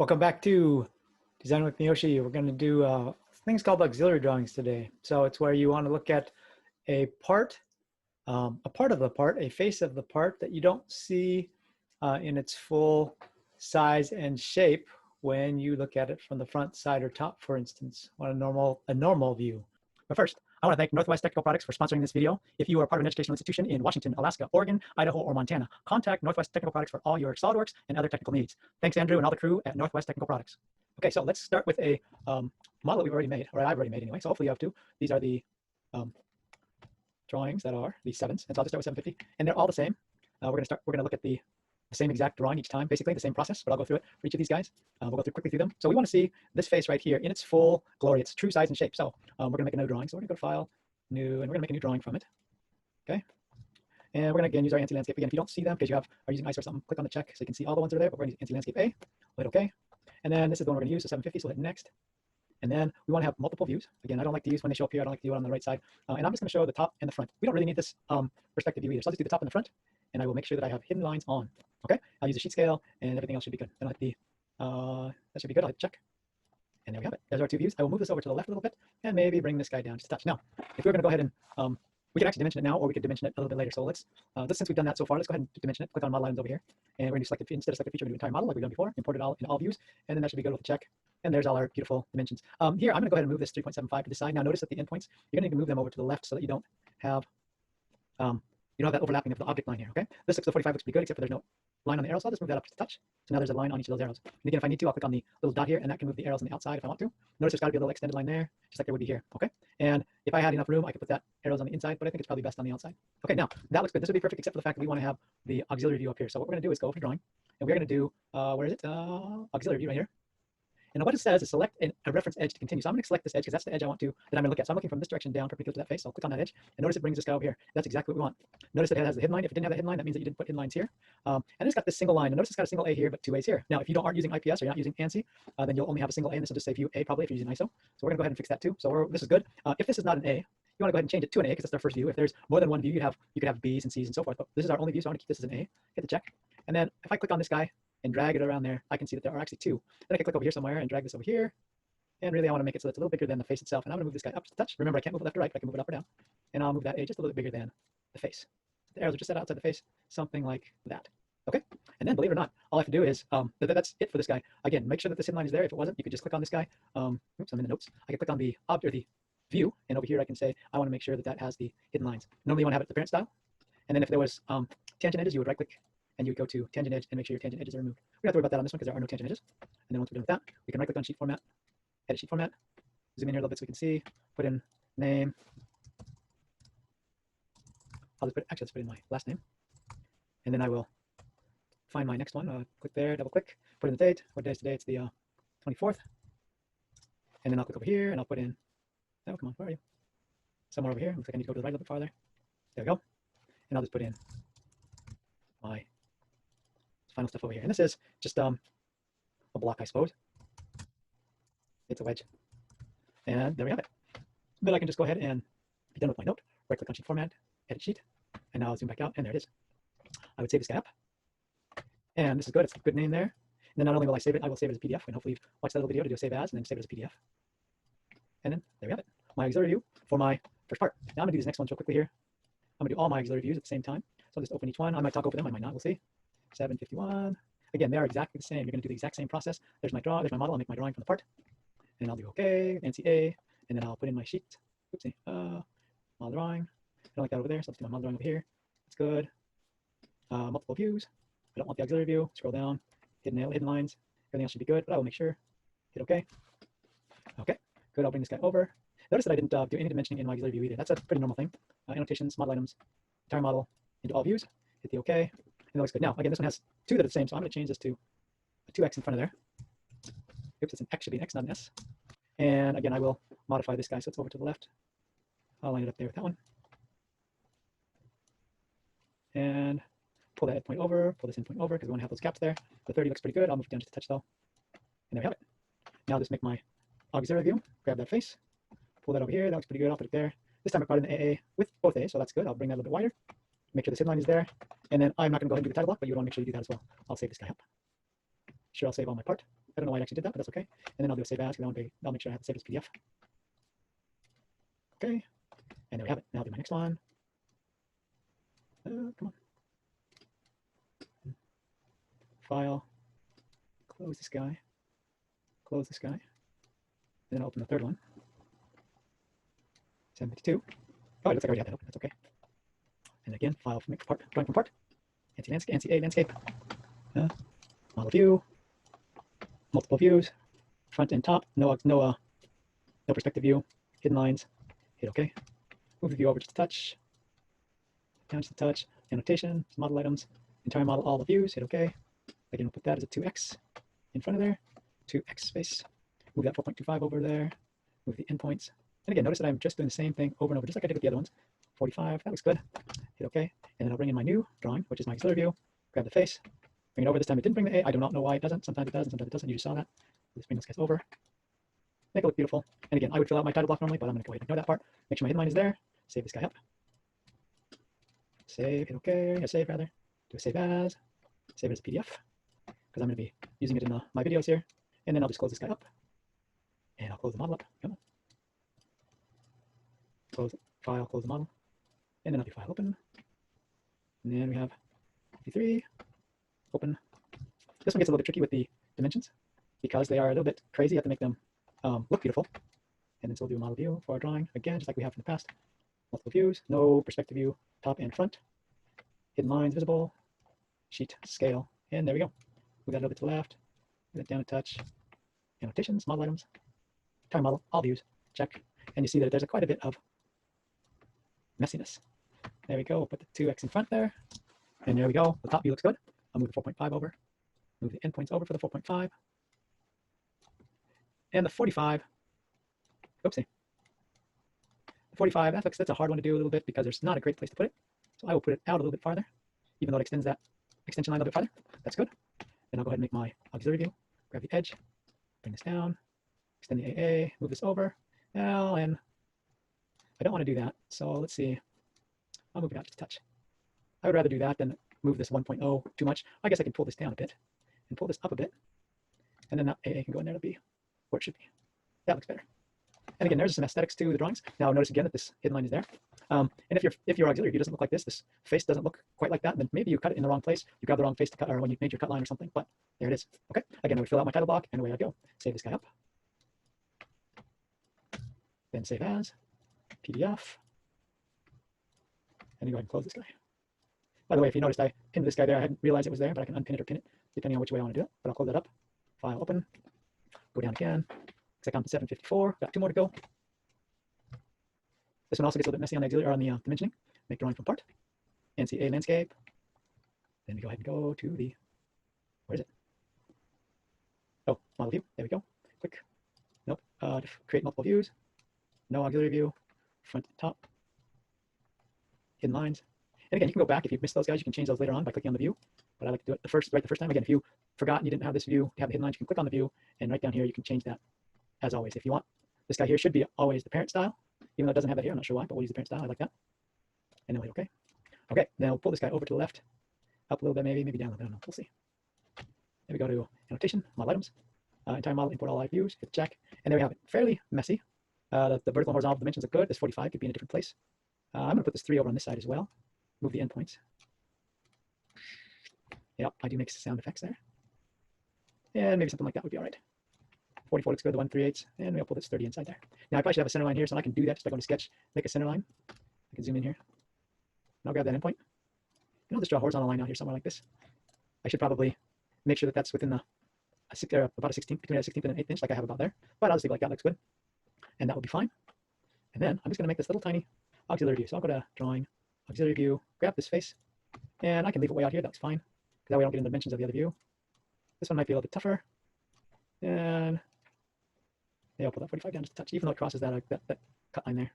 Welcome back to Design with Miyoshi. We're going to do things called auxiliary drawings today. So it's where you want to look at a part of the part, a face of the part that you don't see in its full size and shape when you look at it from the front, side, or top, for instance, on a normal view. But first, I want to thank Northwest Technical Products for sponsoring this video. If you are part of an educational institution in Washington, Alaska, Oregon, Idaho, or Montana, contact Northwest Technical Products for all your SolidWorks and other technical needs. Thanks, Andrew, and all the crew at Northwest Technical Products. Okay, so let's start with a model that we've already made, or I've already made anyway, so hopefully you have two. These are the drawings that are the sevens, and so I'll just start with 750, and they're all the same. We're going to look at the same exact drawing each time, basically the same process, but I'll go through it for each of these guys. We'll go quickly through them. So we want to see this face right here in its full glory, its true size and shape. So we're going to make a new drawing. So we're going to go to File, New, and we're going to make a new drawing from it. Okay. And we're going to again use our ANSI landscape. Again, if you don't see them because you are using ISO or something, click on the check so you can see all the ones that are there. But we're going to use ANSI landscape A. We'll hit OK. And then this is the one we're going to use, so 750. So we'll hit Next. And then we want to have multiple views. Again, I don't like to use when they show up here. I don't like to do it on the right side. And I'm just going to show the top and the front. We don't really need this perspective view either. So I'll just do the top and the front, and I will make sure that I have hidden lines on. Okay, I'll use the sheet scale, and everything else should be good. Then I'll hit that should be good. I'll hit check. And there we have it. There's our two views. I will move this over to the left a little bit, and maybe bring this guy down just a touch. Now, if we're going to go ahead and we can actually dimension it now, or we could dimension it a little bit later. So let's, since we've done that so far, let's go ahead and dimension it. Click on model items over here, and we're going to select it instead of selected feature, we're going to do entire model like we've done before. Import it all in all views, and then that should be good with a check. And there's all our beautiful dimensions. Here, I'm going to go ahead and move this 3.75 to the side. Now, notice that the endpoints, you're going to need to move them over to the left so that you don't have that overlapping of the object line here. Okay, this looks, the 45 looks pretty good, except for there's no line on the arrow, so I'll just move that up just a touch. So now there's a line on each of those arrows. And again, if I need to, I'll click on the little dot here, and that can move the arrows on the outside if I want to. Notice there's got to be a little extended line there, just like there would be here. Okay, and if I had enough room, I could put that arrows on the inside, but I think it's probably best on the outside. Okay, now that looks good. This would be perfect, except for the fact that we want to have the auxiliary view up here. So what we're going to do is go over to drawing, and we're going to do where is it? Auxiliary view right here. And what it says is select a reference edge to continue. So I'm going to select this edge because that's the edge I want to, that I'm going to look at. So I'm looking from this direction down perpendicular to that face. So I'll click on that edge, and notice it brings this guy over here. That's exactly what we want. Notice that it has the hidden line. If it didn't have the hidden line, that means that you didn't put hidden lines here. And it's got this single line. And notice it's got a single A here, but two A's here. Now, if you aren't using IPS or you're not using ANSI, then you'll only have a single A, and this will just say view A probably if you're using ISO. So we're going to go ahead and fix that too. So this is good. If this is not an A, you want to go ahead and change it to an A because that's our first view. If there's more than one view, you could have B's and C's and so forth. But this is our only view, so I want to keep this as an A. Hit the check. And then if I click on this guy and drag it around there, I can see that there are actually two. Then I can click over here somewhere and drag this over here. And really, I want to make it so it's a little bigger than the face itself. And I'm going to move this guy up just a touch. Remember, I can't move it left or right, but I can move it up or down. And I'll move that A just a little bit bigger than the face. The arrows are just set outside the face, something like that. Okay? And then, believe it or not, all I have to do is, that's it for this guy. Again, make sure that this hidden line is there. If it wasn't, you could just click on this guy. Oops, I'm in the notes. I can click on the object or the view, and over here I can say, I want to make sure that that has the hidden lines. Normally, you want to have it the parent style. And then if there was tangent edges, you would right-click, and you would go to tangent edge and make sure your tangent edges are removed. We don't have to worry about that on this one because there are no tangent edges. And then once we're done with that, we can right-click on sheet format, edit sheet format, zoom in here a little bit so we can see, put in name. Let's put in my last name. And then I will find my next one. Click there, double click, put in the date. What day is today? It's the 24th. And then I'll click over here and I'll put in, oh, come on, where are you? Somewhere over here. Looks like I need to go to the right a little bit farther. There we go. And I'll just put in my final stuff over here. And this is just a block, I suppose. It's a wedge. And there we have it. Then I can just go ahead and be done with my note. Right click on sheet format, edit sheet, and now I'll zoom back out, and there it is. I would save this guy up. And this is good. It's a good name there. And then not only will I save it, I will save it as a PDF. And hopefully you've watched that little video to do a save as and then save it as a PDF. And then there we have it. My auxiliary view for my first part. Now I'm gonna do these next ones real quickly here. I'm gonna do all my auxiliary views at the same time. So I'll just open each one. I might talk over them, I might not, we'll see. 751. Again, they are exactly the same. You're gonna do the exact same process. There's my model. I'll make my drawing from the part. And I'll do OK, NCA, and then I'll put in my sheet. Oopsie, model drawing. I don't like that over there, so let's do my model drawing over here. That's good. Multiple views. I don't want the auxiliary view. Scroll down, hidden lines. Everything else should be good, but I will make sure. Hit OK. OK, good. I'll bring this guy over. Notice that I didn't do any dimensioning in my auxiliary view either. That's a pretty normal thing. Annotations, model items, entire model into all views. Hit the OK, and that looks good. Now, again, this one has two that are the same, so I'm going to change this to a 2x in front of there. Oops, it's an X, should be an X, not an S. And again, I will modify this guy so it's over to the left. I'll line it up there with that one. And pull that endpoint over, pull this endpoint over because we want to have those gaps there. The 30 looks pretty good. I'll move it down just a touch though. And there we have it. Now I'll just make my auxiliary view, grab that face, pull that over here. That looks pretty good. I'll put it there. This time I brought in the AA with both A's, so that's good. I'll bring that a little bit wider. Make sure this headline is there. And then I'm not going to go ahead and do the title block, but you want to make sure you do that as well. I'll save this guy up. Sure, I'll save all my part. don't know why I actually did that, but that's okay. And then I'll do a save as, because I'll make sure I have to save as PDF. Okay, and there we have it. Now I'll do my next one. Come on. File, close this guy, close this guy, and then I'll open the third one. 752. Oh, it looks like I already had that open. That's okay. And again, file from part, drawing from part. NCA landscape. Model view. Multiple views. Front and top. No perspective view. Hidden lines. Hit OK. Move the view over just a touch. Down just a touch. Annotation. Model items. Entire model. All the views. Hit OK. Again, we'll put that as a 2x in front of there. 2x space. Move that 4.25 over there. Move the endpoints. And again, notice that I'm just doing the same thing over and over, just like I did with the other ones. 45, that looks good. Hit OK. And then I'll bring in my new drawing, which is my auxiliary view. Grab the face. Bring it over. This time it didn't bring the A. I do not know why it doesn't. Sometimes it does, and sometimes it doesn't. You just saw that. Let's bring those guys over. Make it look beautiful. And again, I would fill out my title block normally, but I'm going to go ahead and ignore that part. Make sure my hidden line is there. Save this guy up. Save. Hit OK. Yeah, save rather. Do a save as. Save it as a PDF, because I'm going to be using it in my videos here. And then I'll just close this guy up. And I'll close the model up. Come on. Close file, close the model. And then I'll do file open. And then we have 53. Open. This one gets a little bit tricky with the dimensions because they are a little bit crazy. You have to make them look beautiful. And then so we'll do a model view for our drawing. Again, just like we have in the past. Multiple views, no perspective view, top and front. Hidden lines visible. Sheet, scale. And there we go. Move that a little bit to the left. Move that down a touch. Annotations, model items. Entire model, all views. Check. And you see that there's quite a bit of messiness. There we go. Put the 2x in front there. And there we go. The top view looks good. I'll move the 4.5 over. Move the endpoints over for the 4.5. And the 45. Oopsie. The 45, that's a hard one to do a little bit because there's not a great place to put it. So I will put it out a little bit farther, even though it extends that extension line a little bit farther. That's good. Then I'll go ahead and make my auxiliary view. Grab the edge. Bring this down. Extend the AA. Move this over. Now, and I don't want to do that. So let's see. I'll move it out just a touch. I would rather do that than move this 1.0 too much. I guess I can pull this down a bit and pull this up a bit. And then that AA can go in there to be where it should be. That looks better. And again, there's some aesthetics to the drawings. Now notice again that this hidden line is there. And if your auxiliary view doesn't look like this face doesn't look quite like that, then maybe you cut it in the wrong place. You grab the wrong face to cut, or when you made your cut line or something, but there it is. Okay. Again, I would fill out my title block and away I go. Save this guy up. Then save as, PDF. And then go ahead and close this guy. By the way, if you noticed, I pinned this guy there. I hadn't realized it was there, but I can unpin it or pin it, depending on which way I want to do it. But I'll close that up. File open. Go down again. Looks like I'm to 754. Got 2 more to go. This one also gets a little bit messy on the auxiliary, or on the dimensioning. Make drawing from part. NCA landscape. Then we go ahead and go to the, where is it? Oh, model view. There we go. Quick. Nope. Create multiple views. No auxiliary view. Front and top. Hidden lines. And again, you can go back if you've missed those guys. You can change those later on by clicking on the view. But I like to do it the first time. Again, if you forgot and you didn't have this view, you have the hidden lines, you can click on the view, and right down here you can change that as always if you want. This guy here should be always the parent style, even though it doesn't have that here. I'm not sure why, but we'll use the parent style. I like that. And then we'll hit OK. Okay, now we'll pull this guy over to the left, up a little bit, maybe down a little bit. I don't know. We'll see. Then we go to annotation, model items, entire model, import all live views, hit check, and there we have it. Fairly messy. The vertical and horizontal dimensions look good. This 45 could be in a different place. I'm going to put this 3 over on this side as well. Move the endpoints. Yep, I do make sound effects there. And maybe something like that would be all right. 44 looks good, the 1/3, and we'll pull this 30 inside there. Now I probably should have a center line here, so I can do that just by going to sketch, make a center line. I can zoom in here. And I'll grab that endpoint. And I'll just draw a horizontal line out here somewhere like this. I should probably make sure that that's within about a 16th, between a 16th and an 1/8 inch, like I have about there. But I'll just leave it like that, looks good. And that will be fine. And then I'm just going to make this little tiny auxiliary view. So I'll go to drawing, auxiliary view, grab this face, and I can leave it way out here. That's fine. That way I don't get into the dimensions of the other view. This one might be a little bit tougher. And yeah, I'll pull that 45 down just a touch, even though it crosses that cut line there.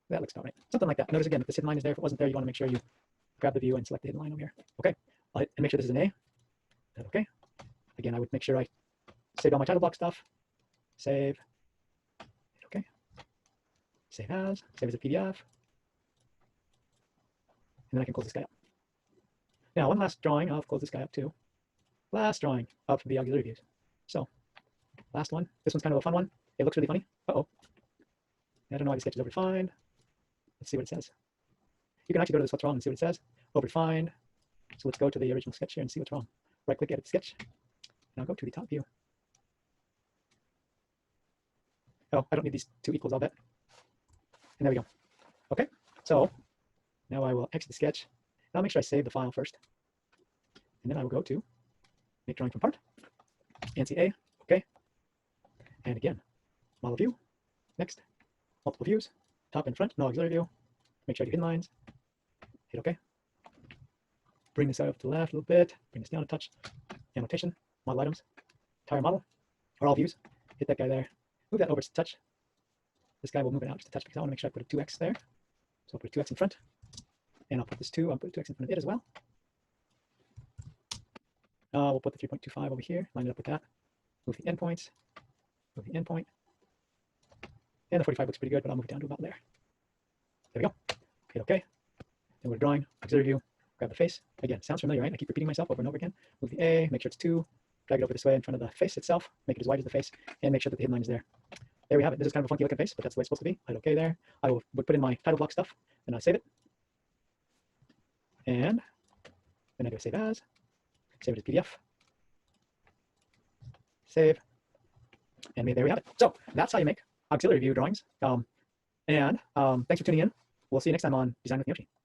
That looks about right. Something like that. Notice again, if this hidden line is there, if it wasn't there, you want to make sure you grab the view and select the hidden line over here. Okay. I'll hit and make sure this is an A. Okay. Again, I would make sure I save all my title block stuff. Save. Okay. Save as. Save as a PDF. And then I can close this guy up. Now, one last drawing. I'll close this guy up too. Last drawing of the auxiliary views. So last one. This one's kind of a fun one. It looks really funny. Uh-oh. I don't know why the sketch is overdefined. Let's see what it says. You can actually go to this what's wrong and see what it says. Overdefined. So let's go to the original sketch here and see what's wrong. Right click, edit sketch. And I'll go to the top view. Oh, I don't need these two equals, I'll bet. And there we go. Okay, so now I will exit the sketch. And I'll make sure I save the file first. And then I will go to make drawing from part. ANSI, okay. And again, model view, next, multiple views, top and front, no auxiliary view. Make sure I do hidden lines. Hit OK. Bring this out to the left a little bit. Bring this down a touch. Annotation, model items, entire model, or all views. Hit that guy there. Move that over just a touch. This guy will move it out just a touch because I want to make sure I put a 2x there. So I'll put a 2x in front. And I'll put this 2, I'll put a 2x in front of it as well. We'll put the 3.25 over here, line it up with that. Move the endpoints, move the endpoint. And the 45 looks pretty good, but I'll move it down to about there. There we go. Hit OK. Then we're drawing, auxiliary view, grab the face. Again, sounds familiar, right? I keep repeating myself over and over again. Move the A, make sure it's 2, drag it over this way in front of the face itself, make it as wide as the face, and make sure that the hidden line is there. There we have it. This is kind of a funky looking face, but that's the way it's supposed to be. Hit OK there. I will put in my title block stuff, and I save it. And then I do a save as, save it as PDF, save, and there we have it. So that's how you make auxiliary view drawings. Thanks for tuning in. We'll see you next time on Design with Miyoshi.